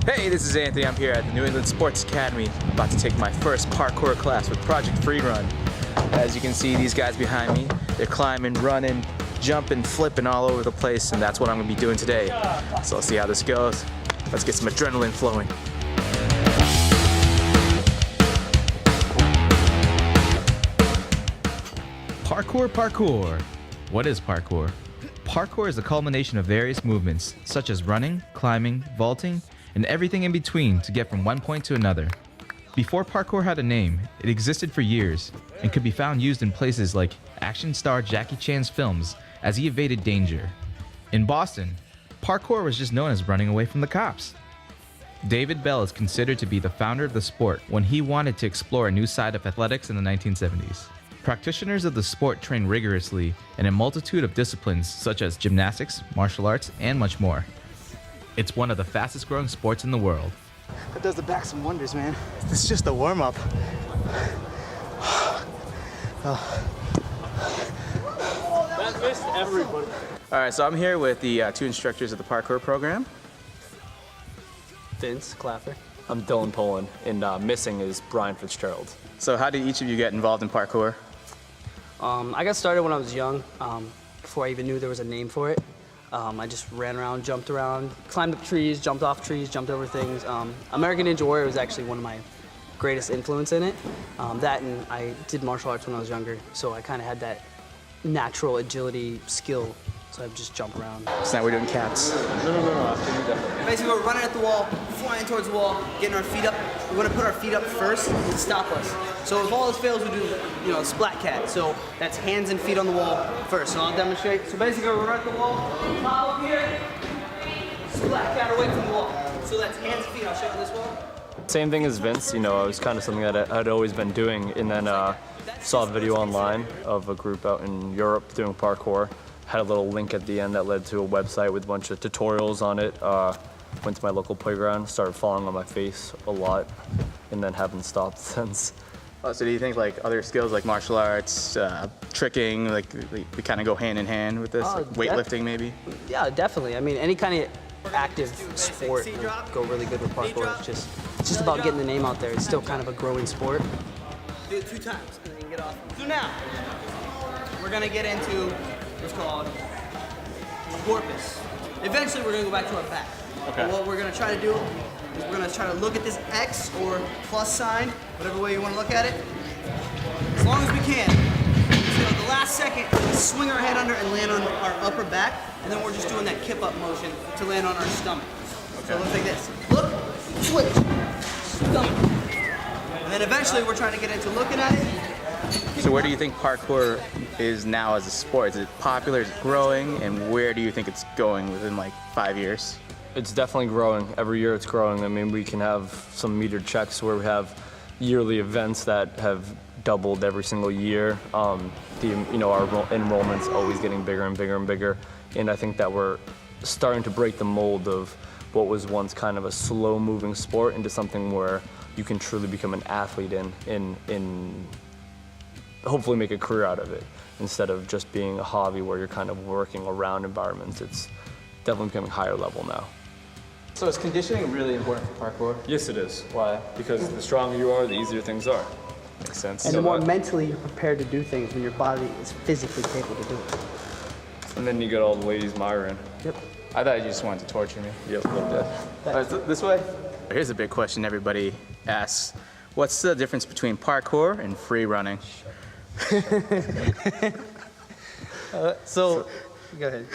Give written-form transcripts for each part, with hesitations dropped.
Hey, this is Anthony. I'm here at the New England Sports Academy, about to take my first parkour class with Project Free Run. As you can see, these guys behind me, they're climbing, running, jumping, flipping all over the place, and that's what I'm gonna be doing today. So let's see how this goes. Let's get some adrenaline flowing. Parkour. What is parkour? Parkour is the culmination of various movements, such as running, climbing, vaulting, and everything in between to get from one point to another. Before parkour had a name, it existed for years and could be found used in places like action star Jackie Chan's films as he evaded danger. In Boston, parkour was just known as running away from the cops. David Bell is considered to be the founder of the sport when he wanted to explore a new side of athletics in the 1970s. Practitioners of the sport train rigorously in a multitude of disciplines such as gymnastics, martial arts, and much more. It's one of the fastest growing sports in the world. That does the back some wonders, man. This is just a warm-up. That missed everybody. All right, so I'm here with the two instructors of the parkour program. Vince Clapper. I'm Dylan Poland, and missing is Brian Fitzgerald. So how did each of you get involved in parkour? I got started when I was young, before I even knew there was a name for it. I just ran around, jumped around, climbed up trees, jumped off trees, jumped over things. American Ninja Warrior was actually one of my greatest influence in it. That and I did martial arts when I was younger, so I kind of had that natural agility skill, so I would just jump around. So now we're doing cats. No. Basically, we're running at the wall, flying towards the wall, getting our feet up. We want to put our feet up first to stop us. So if all else fails, we do, splat cat. So that's hands and feet on the wall first. So I'll demonstrate. So basically, we're at the wall, pop up here, splat cat away from the wall. So that's hands and feet. I'll show you this wall. Same thing as Vince, it was kind of something that I'd always been doing, and then saw a video online of a group out in Europe doing parkour. Had a little link at the end that led to a website with a bunch of tutorials on it. Went to my local playground, started falling on my face a lot, and then haven't stopped since. Oh, so do you think like other skills like martial arts, tricking, like we kind of go hand in hand with this, like weightlifting maybe? Yeah, definitely. I mean, any kind of active sport will go really good with parkour. It's just about getting the name out there. It's still kind of a growing sport. Do it 2 times, and then you can get off. So now, we're gonna get into what's called porpoise. Eventually, we're gonna go back to our back. Okay. But what we're gonna try to do is we're gonna try to look at this X or plus sign, whatever way you wanna look at it, as long as we can. So the last second, we swing our head under and land on our upper back, and then we're just doing that kip up motion to land on our stomach. Okay. So it looks like this. Look, switch, stomach. And then eventually we're trying to get into looking at it. So where do you think parkour is now as a sport? Is it popular, is it growing, and where do you think it's going within like 5 years? It's definitely growing. Every year it's growing. I mean, we can have some metered checks where we have yearly events that have doubled every single year. Our enrollment's always getting bigger and bigger and bigger. And I think that we're starting to break the mold of what was once kind of a slow-moving sport into something where you can truly become an athlete and hopefully make a career out of it, instead of just being a hobby where you're kind of working around environments. It's definitely becoming higher level now. So is conditioning really important for parkour? Yes, it is. Why? Because the stronger you are, the easier things are. Makes sense. And the more mentally you're prepared to do things when your body is physically capable to do it. And then you get all the ladies Myron. Yep. I thought you just wanted to torture me. Yep, like that. All right, this way? Here's a big question everybody asks. What's the difference between parkour and free running? So, go ahead.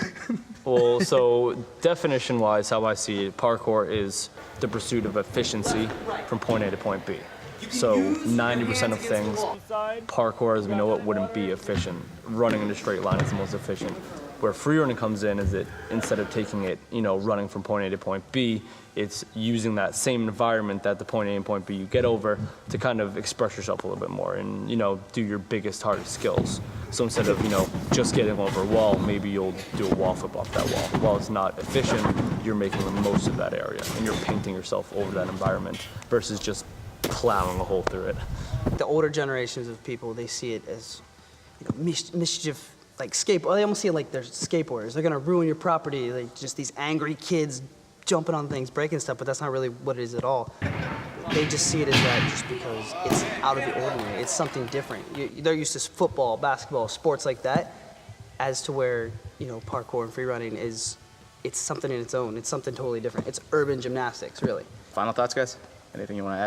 Well, so definition-wise, how I see it, parkour is the pursuit of efficiency from point A to point B. So 90% of things, parkour, as we know it, wouldn't be efficient. Running in a straight line is the most efficient. Where free running comes in is that instead of taking it, running from point A to point B, it's using that same environment that the point A and point B you get over to kind of express yourself a little bit more and, do your biggest, hardest skills. So instead of, just getting over a wall, maybe you'll do a wall flip off that wall. While it's not efficient, you're making the most of that area and you're painting yourself over that environment versus just plowing a hole through it. The older generations of people, they see it as mischief, like they almost see it like they're skateboarders. They're gonna ruin your property, like just these angry kids jumping on things, breaking stuff, but that's not really what it is at all. They just see it as that just because it's out of the ordinary. It's something different. They're used to football, basketball, sports like that, as to where, you know, parkour and free running is, it's something in its own. It's something totally different. It's urban gymnastics, really. Final thoughts, guys? Anything you want to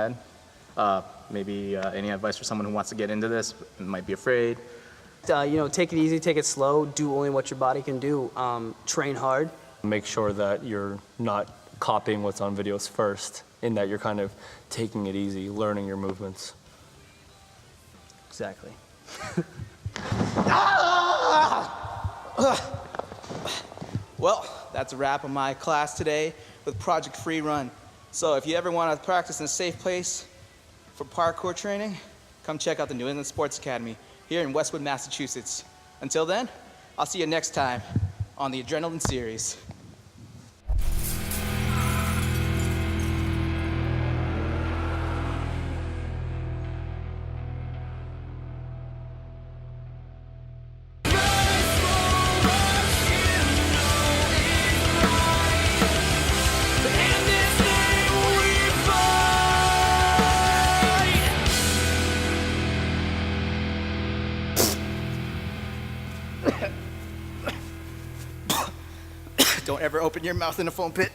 add? Maybe any advice for someone who wants to get into this and might be afraid? You know, take it easy, take it slow, do only what your body can do. Train hard. Make sure that you're not copying what's on videos first, in that you're kind of taking it easy, learning your movements. Exactly. Well, that's a wrap on my class today with Project Free Run. So if you ever want to practice in a safe place for parkour training, come check out the New England Sports Academy here in Westwood, Massachusetts. Until then, I'll see you next time on the Adrenaline Series. Don't ever open your mouth in a foam pit.